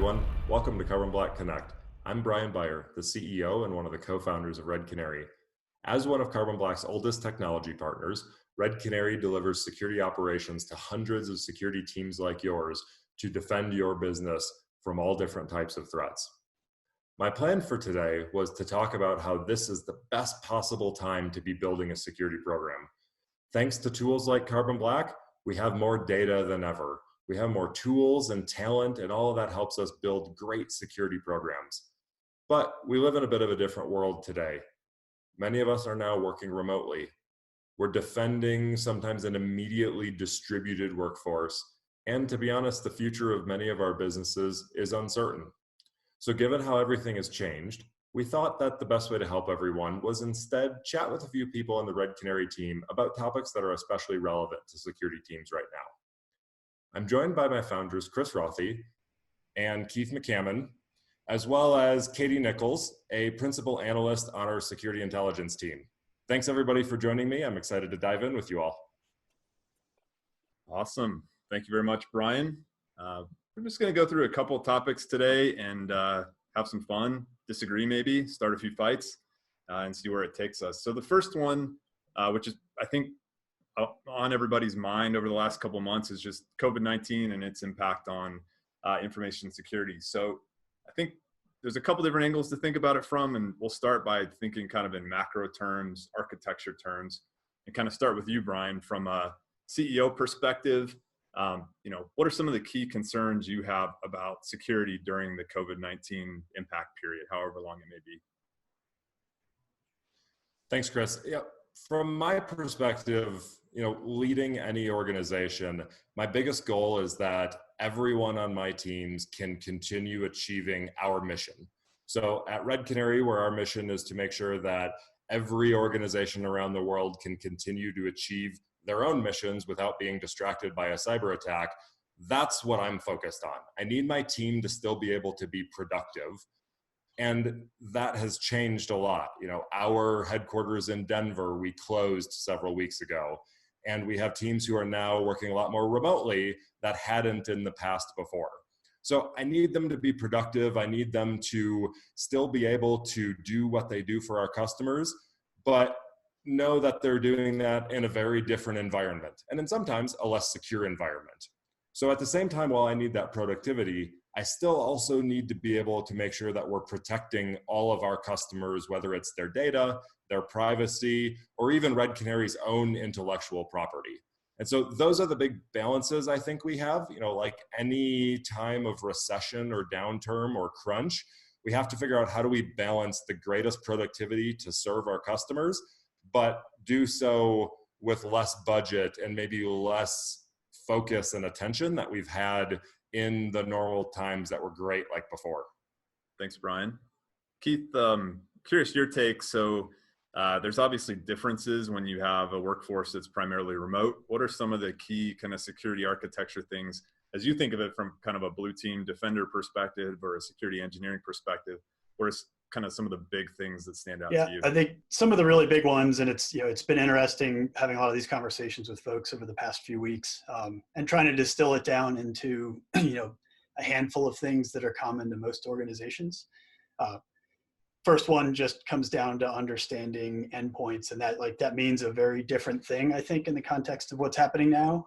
everyone. Welcome to Carbon Black Connect. I'm Brian Beyer, the CEO and one of the co-founders of Red Canary. As one of Carbon Black's oldest technology partners, Red Canary delivers security operations to hundreds of security teams like yours to defend your business from all different types of threats. My plan for today was to talk about how this is the best possible time to be building a security program. Thanks to tools like Carbon Black, we have more data than ever. We have more tools and talent, and all of that helps us build great security programs. But we live in a bit of a different world today. Many of us are now working remotely. We're defending sometimes an immediately distributed workforce. And to be honest, the future of many of our businesses is uncertain. So given how everything has changed, we thought that the best way to help everyone was instead chat with a few people on the Red Canary team about topics that are especially relevant to security teams right now. I'm joined by my founders, Rothe and Keith McCammon, as well as Katie Nichols, a principal analyst on our security intelligence team. Thanks everybody for joining me. I'm excited to dive in with you all. Awesome. Thank you very much, Brian. We're just going to go through a couple of topics today and have some fun, disagree maybe, start a few fights, and see where it takes us. So the first one, which is, I think, on everybody's mind over the last couple of months, is just COVID-19 and its impact on information security. So I think there's a couple different angles to think about it from, and we'll start by thinking kind of in macro terms, architecture terms, and kind of start with you, Brian, from a CEO perspective. What are some of the key concerns you have about security during the COVID-19 impact period, however long it may be? Thanks, Chris. Yeah, from my perspective, leading any organization, my biggest goal is that everyone on my teams can continue achieving our mission. So at Red Canary, where our mission is to make sure that every organization around the world can continue to achieve their own missions without being distracted by a cyber attack, that's what I'm focused on. I need my team to still be able to be productive. And that has changed a lot. Our headquarters in Denver, we closed several weeks ago. And we have teams who are now working a lot more remotely that hadn't in the past before. So I need them to be productive. I need them to still be able to do what they do for our customers, but know that they're doing that in a very different environment, and in sometimes a less secure environment. So at the same time, while I need that productivity, I still also need to be able to make sure that we're protecting all of our customers, whether it's their data, their privacy, or even Red Canary's own intellectual property. And so those are the big balances I think we have. Like any time of recession or downturn or crunch, we have to figure out how do we balance the greatest productivity to serve our customers, but do so with less budget and maybe less focus and attention that we've had in the normal times that were great like before. Thanks, Brian. Keith, curious your take. So there's obviously differences when you have a workforce that's primarily remote. What are some of the key kind of security architecture things as you think of it from kind of a blue team defender perspective or a security engineering perspective? What are kind of some of the big things that stand out to you? I think some of the really big ones, and it's been interesting having a lot of these conversations with folks over the past few weeks, and trying to distill it down into a handful of things that are common to most organizations. First one just comes down to understanding endpoints, and that means a very different thing, I think, in the context of what's happening now.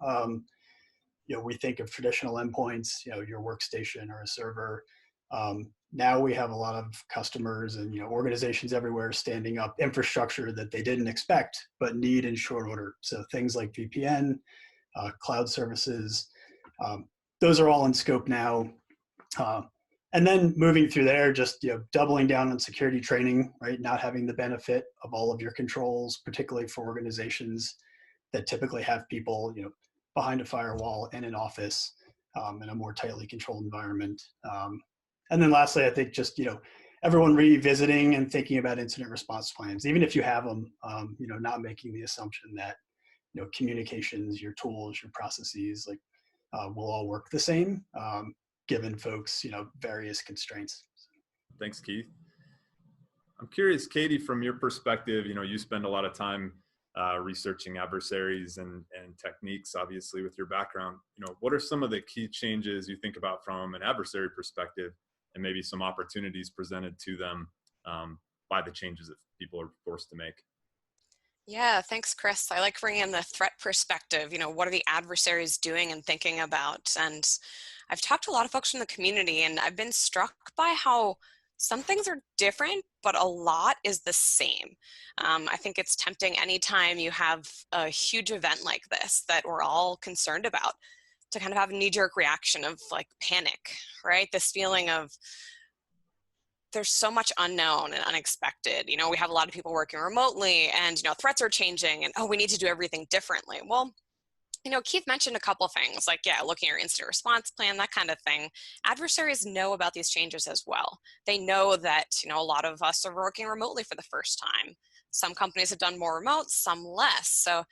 We think of traditional endpoints, your workstation or a server. Now we have a lot of customers and organizations everywhere standing up infrastructure that they didn't expect but need in short order. So things like VPN, cloud services, those are all in scope now. And then moving through there, just doubling down on security training, right? Not having the benefit of all of your controls, particularly for organizations that typically have people behind a firewall in an office in a more tightly controlled environment. And then lastly, I think just, everyone revisiting and thinking about incident response plans, even if you have them, not making the assumption that, communications, your tools, your processes, will all work the same, given folks, various constraints. Thanks, Keith. I'm curious, Katie, from your perspective, you spend a lot of time researching adversaries and techniques, obviously with your background. What are some of the key changes you think about from an adversary perspective, and maybe some opportunities presented to them by the changes that people are forced to make? Yeah, thanks, Chris. I like bringing in the threat perspective. What are the adversaries doing and thinking about? And I've talked to a lot of folks from the community, and I've been struck by how some things are different, but a lot is the same. I think it's tempting anytime you have a huge event like this that we're all concerned about to kind of have a knee-jerk reaction of like panic, right? This feeling of there's so much unknown and unexpected. We have a lot of people working remotely, and threats are changing, and we need to do everything differently. Well, Keith mentioned a couple things, like, looking at your incident response plan, that kind of thing. Adversaries know about these changes as well. They know that, a lot of us are working remotely for the first time. Some companies have done more remote, some less. So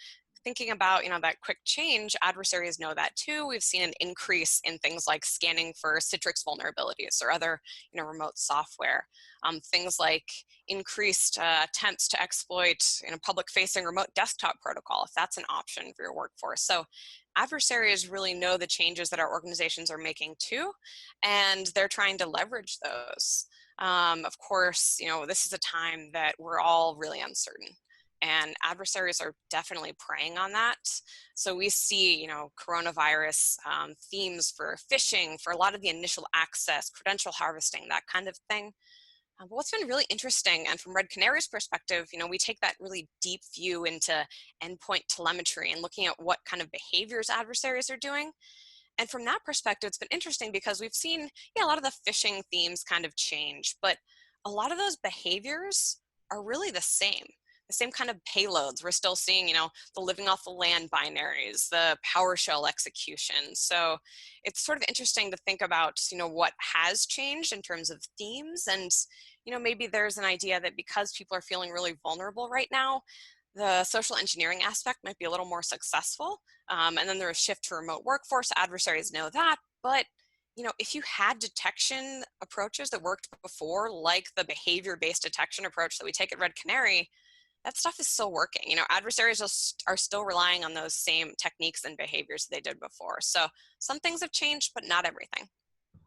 thinking about, that quick change, adversaries know that too. We've seen an increase in things like scanning for Citrix vulnerabilities or other, remote software. Things like increased attempts to exploit, public-facing remote desktop protocol, if that's an option for your workforce. So adversaries really know the changes that our organizations are making too, and they're trying to leverage those. Of course, this is a time that we're all really uncertain, and adversaries are definitely preying on that. So we see, coronavirus themes for phishing, for a lot of the initial access, credential harvesting, that kind of thing. But what's been really interesting, and from Red Canary's perspective, we take that really deep view into endpoint telemetry and looking at what kind of behaviors adversaries are doing. And from that perspective, it's been interesting because we've seen, a lot of the phishing themes kind of change, but a lot of those behaviors are really the same kind of payloads. We're still seeing, the living off the land binaries, the PowerShell execution. So it's sort of interesting to think about, what has changed in terms of themes. And, maybe there's an idea that because people are feeling really vulnerable right now, the social engineering aspect might be a little more successful. And then there's a shift to remote workforce. Adversaries know that. But, if you had detection approaches that worked before, like the behavior-based detection approach that we take at Red Canary, that stuff is still working. Adversaries are still relying on those same techniques and behaviors they did before. So some things have changed, but not everything.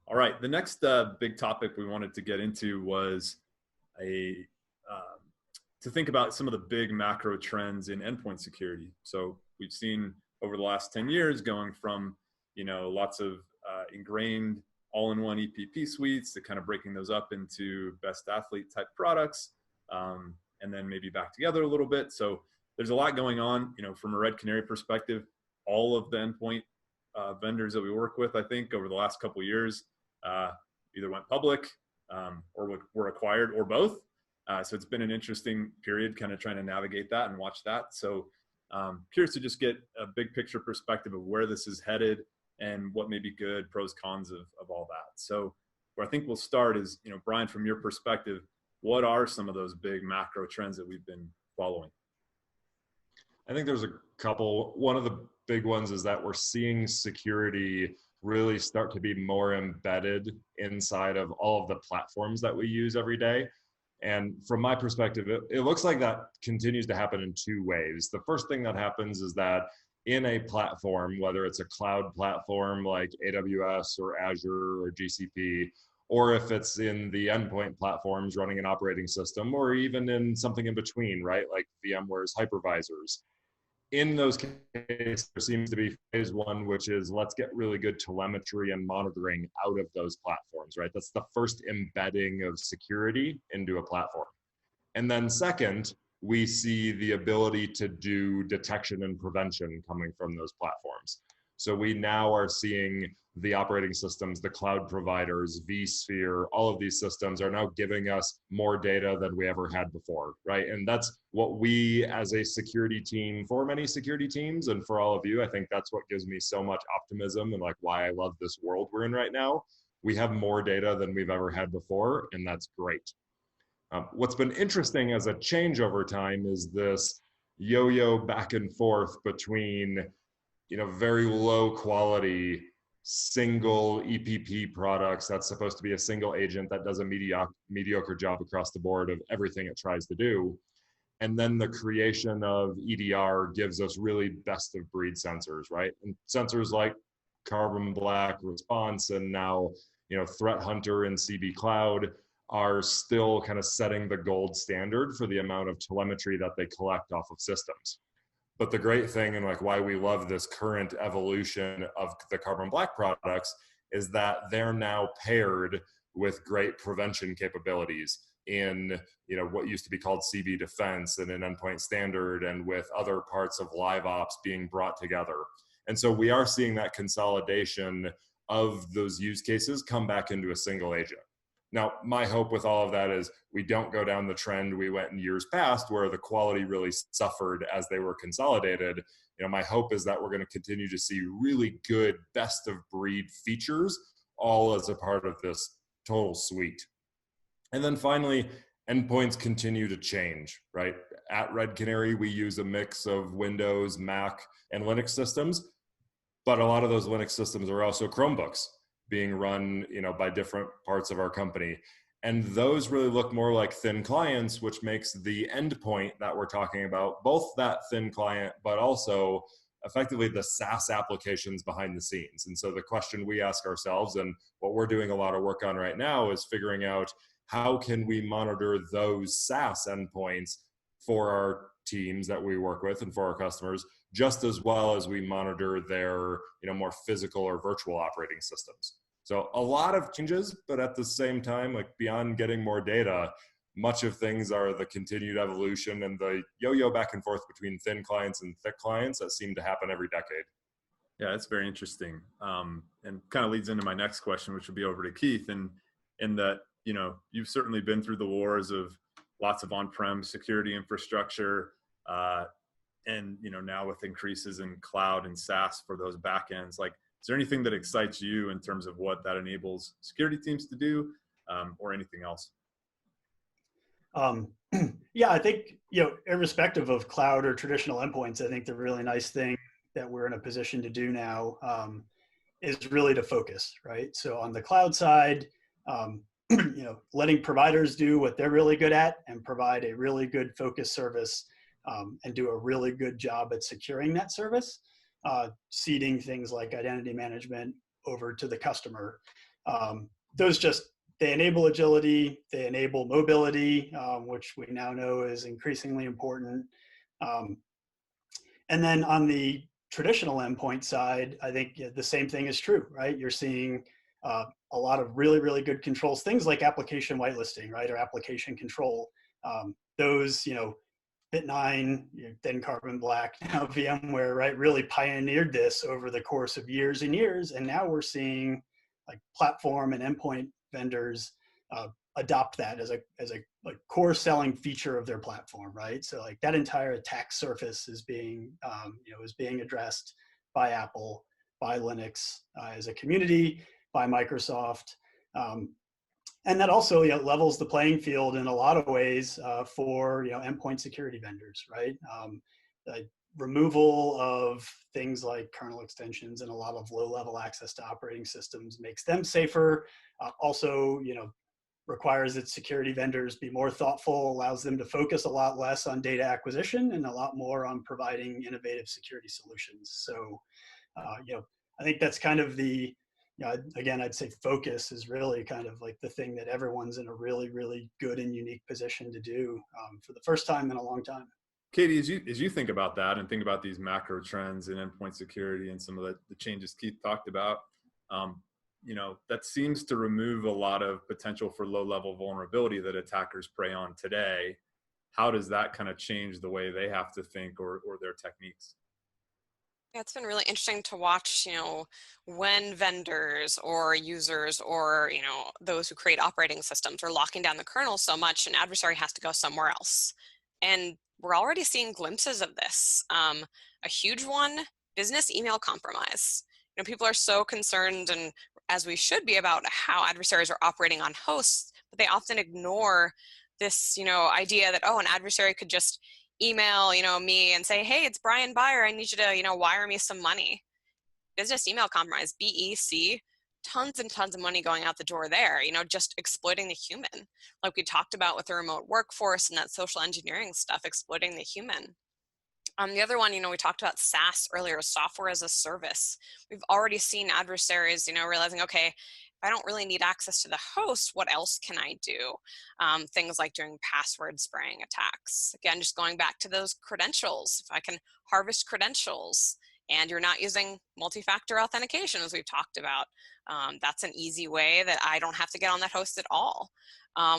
All right. The next big topic we wanted to get into was to think about some of the big macro trends in endpoint security. So we've seen over the last 10 years going from, lots of ingrained all-in-one EPP suites to kind of breaking those up into best athlete type products. And then maybe back together a little bit. So there's a lot going on, from a Red Canary perspective. All of the endpoint vendors that we work with, I think, over the last couple of years, either went public or were acquired, or both. So it's been an interesting period, kind of trying to navigate that and watch that. So curious to just get a big picture perspective of where this is headed and what may be good, pros, cons of all that. So where I think we'll start is, Brian, from your perspective, what are some of those big macro trends that we've been following? I think there's a couple. One of the big ones is that we're seeing security really start to be more embedded inside of all of the platforms that we use every day. And from my perspective, it looks like that continues to happen in two ways. The first thing that happens is that in a platform, whether it's a cloud platform like AWS or Azure or GCP, or if it's in the endpoint platforms running an operating system, or even in something in between, right, like VMware's hypervisors. In those cases, there seems to be phase one, which is let's get really good telemetry and monitoring out of those platforms, right? That's the first embedding of security into a platform. And then second, we see the ability to do detection and prevention coming from those platforms. So we now are seeing the operating systems, the cloud providers, vSphere, all of these systems are now giving us more data than we ever had before, right? And that's what we as a security team, for many security teams and for all of you, I think that's what gives me so much optimism and like why I love this world we're in right now. We have more data than we've ever had before, and that's great. What's been interesting as a change over time is this yo-yo back and forth between very low quality single EPP products that's supposed to be a single agent that does a mediocre job across the board of everything it tries to do. And then the creation of EDR gives us really best of breed sensors, right? And sensors like Carbon Black Response and now, Threat Hunter and CB Cloud are still kind of setting the gold standard for the amount of telemetry that they collect off of systems. But the great thing, and like why we love this current evolution of the Carbon Black products, is that they're now paired with great prevention capabilities in what used to be called CB defense and an endpoint standard, and with other parts of live ops being brought together. And so we are seeing that consolidation of those use cases come back into a single agent. Now, my hope with all of that is we don't go down the trend we went in years past where the quality really suffered as they were consolidated. My hope is that we're going to continue to see really good best of breed features all as a part of this total suite. And then finally, endpoints continue to change, right? At Red Canary, we use a mix of Windows, Mac, and Linux systems, but a lot of those Linux systems are also Chromebooks being run, by different parts of our company. And those really look more like thin clients, which makes the endpoint that we're talking about, both that thin client, but also effectively the SaaS applications behind the scenes. And so the question we ask ourselves, and what we're doing a lot of work on right now, is figuring out how can we monitor those SaaS endpoints for our teams that we work with and for our customers, just as well as we monitor their, more physical or virtual operating systems. So a lot of changes, but at the same time, like beyond getting more data, much of things are the continued evolution and the yo-yo back and forth between thin clients and thick clients that seem to happen every decade. Yeah, that's very interesting. And kind of leads into my next question, which would be over to Keith. And in that, you've certainly been through the wars of lots of on-prem security infrastructure, and now with increases in cloud and SaaS for those backends. Like, is there anything that excites you in terms of what that enables security teams to do, or anything else? Yeah, I think, irrespective of cloud or traditional endpoints, I think the really nice thing that we're in a position to do now is really to focus, right? So on the cloud side, letting providers do what they're really good at and provide a really good focused service, and do a really good job at securing that service, seeding things like identity management over to the customer. They enable agility, they enable mobility, which we now know is increasingly important. And then on the traditional endpoint side, I think the same thing is true, right? You're seeing a lot of really, really good controls, things like application whitelisting, right? Or application control. Those, Bit9, then Carbon Black, now VMware, right? Really pioneered this over the course of years and years. And now we're seeing like platform and endpoint vendors adopt that as a core selling feature of their platform, right? So like that entire attack surface is being addressed by Apple, by Linux as a community, by Microsoft, and that also levels the playing field in a lot of ways for endpoint security vendors, right? Removal of things like kernel extensions and a lot of low-level access to operating systems makes them safer. Also, requires that security vendors be more thoughtful, allows them to focus a lot less on data acquisition and a lot more on providing innovative security solutions. So, I think that's kind of the, again, I'd say focus is really kind of like the thing that everyone's in a really, really good and unique position to do for the first time in a long time. Katie, as you think about that and think about these macro trends in endpoint security and some of the changes Keith talked about, that seems to remove a lot of potential for low-level vulnerability that attackers prey on today. How does that kind of change the way they have to think or their techniques? Yeah, it's been really interesting to watch, when vendors or users or, those who create operating systems are locking down the kernel so much, an adversary has to go somewhere else. And we're already seeing glimpses of this. A huge one, business email compromise. People are so concerned, and as we should be, about how adversaries are operating on hosts, but they often ignore this, idea that, an adversary could just email, me and say, hey, it's Brian Beyer. I need you to, wire me some money. Business email compromise, BEC, tons and tons of money going out the door there, just exploiting the human. Like we talked about with the remote workforce and that social engineering stuff, exploiting the human. The other one, we talked about SaaS earlier, software as a service. We've already seen adversaries, realizing, okay, if I don't really need access to the host, what else can I do? Things like doing password spraying attacks. Again, just going back to those credentials. If I can harvest credentials and you're not using multi-factor authentication, as we've talked about, that's an easy way that I don't have to get on that host at all.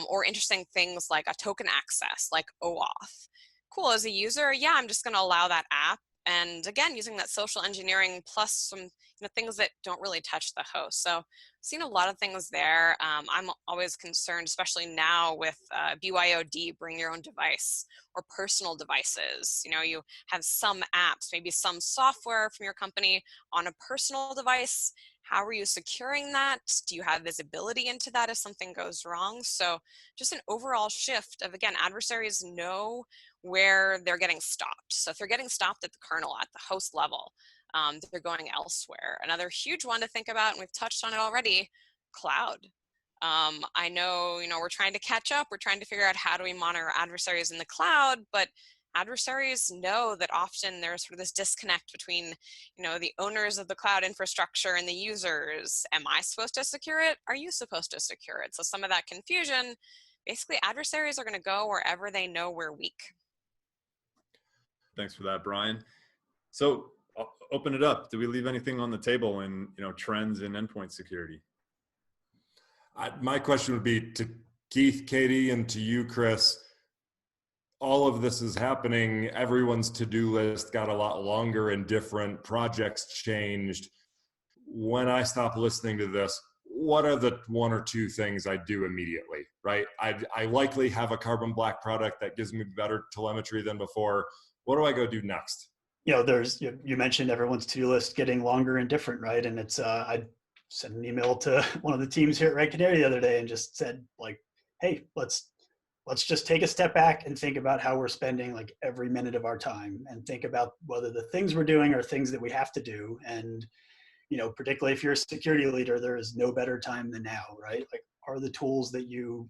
Or interesting things like a token access, like OAuth. Cool, as a user, yeah, I'm just going to allow that app. And again, using that social engineering plus some things that don't really touch the host. So I've seen a lot of things there. I'm always concerned, especially now with BYOD, bring your own device, or personal devices. You have some apps, maybe some software from your company on a personal device. How are you securing that? Do you have visibility into that if something goes wrong? So just an overall shift of, again, adversaries know where they're getting stopped. So if they're getting stopped at the kernel, at the host level, they're going elsewhere. Another huge one to think about, and we've touched on it already, cloud. I know, we're trying to catch up. We're trying to figure out how do we monitor adversaries in the cloud, but adversaries know that often there's sort of this disconnect between, the owners of the cloud infrastructure and the users. Am I supposed to secure it? Are you supposed to secure it? So some of that confusion, basically adversaries are going to go wherever they know we're weak. Thanks for that, Brian. So I'll open it up. Do we leave anything on the table in trends in endpoint security? My question would be to Keith, Katie, and to you, Chris. All of this is happening. Everyone's to-do list got a lot longer and different. Projects changed. When I stop listening to this, what are the one or two things I do immediately, right? I likely have a carbon black product that gives me better telemetry than before. What do I go do next? You mentioned everyone's to-do list getting longer and different, right? And it's, I sent an email to one of the teams here at Canary the other day and just said, like, hey, let's just take a step back and think about how we're spending like every minute of our time, and think about whether the things we're doing are things that we have to do. And, particularly if you're a security leader, there is no better time than now, right? Like, are the tools that you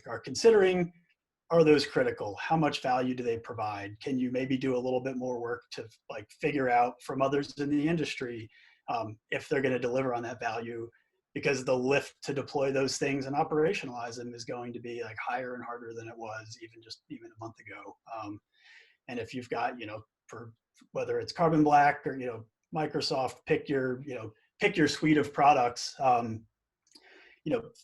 are considering, are those critical? How much value do they provide? Can you maybe do a little bit more work to figure out from others in the industry if they're going to deliver on that value? Because the lift to deploy those things and operationalize them is going to be higher and harder than it was even a month ago. And if you've got, for whether it's Carbon Black or, Microsoft, pick your suite of products.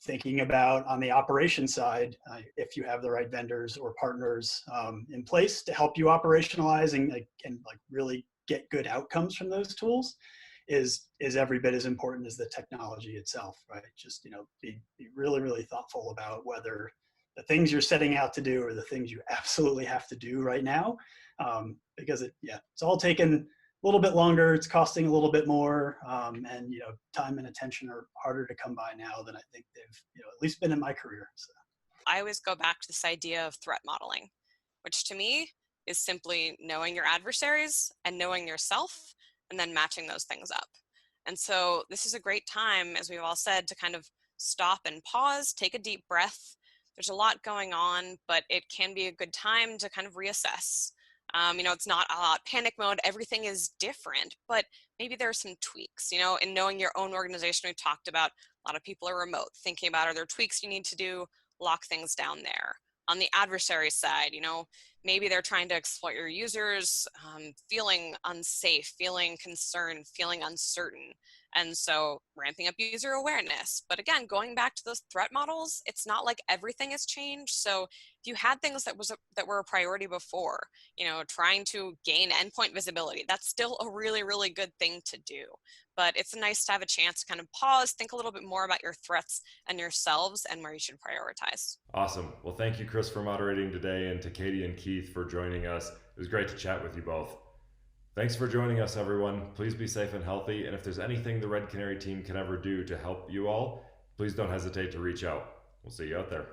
Thinking about on the operation side, if you have the right vendors or partners in place to help you operationalize and really get good outcomes from those tools, is every bit as important as the technology itself, right? Just be really, really thoughtful about whether the things you're setting out to do are the things you absolutely have to do right now, because it's all taken a little bit longer, it's costing a little bit more, and time and attention are harder to come by now than I think they've at least been in my career. So I always go back to this idea of threat modeling, which to me is simply knowing your adversaries and knowing yourself, and then matching those things up. And so this is a great time, as we've all said, to kind of stop and pause, take a deep breath. There's a lot going on, but it can be a good time to kind of reassess. It's not a lot panic mode. Everything is different, but maybe there are some tweaks, in knowing your own organization. We talked about a lot of people are remote, thinking about, are there tweaks you need to do, lock things down there. On the adversary side, maybe they're trying to exploit your users, feeling unsafe, feeling concerned, feeling uncertain. And so ramping up user awareness. But again, going back to those threat models, it's not like everything has changed. So if you had things that were a priority before, trying to gain endpoint visibility, that's still a really, really good thing to do. But it's nice to have a chance to kind of pause, think a little bit more about your threats and yourselves and where you should prioritize. Awesome. Well, thank you, Chris, for moderating today, and to Katie and Keith for joining us. It was great to chat with you both. Thanks for joining us, everyone. Please be safe and healthy. And if there's anything the Red Canary team can ever do to help you all, please don't hesitate to reach out. We'll see you out there.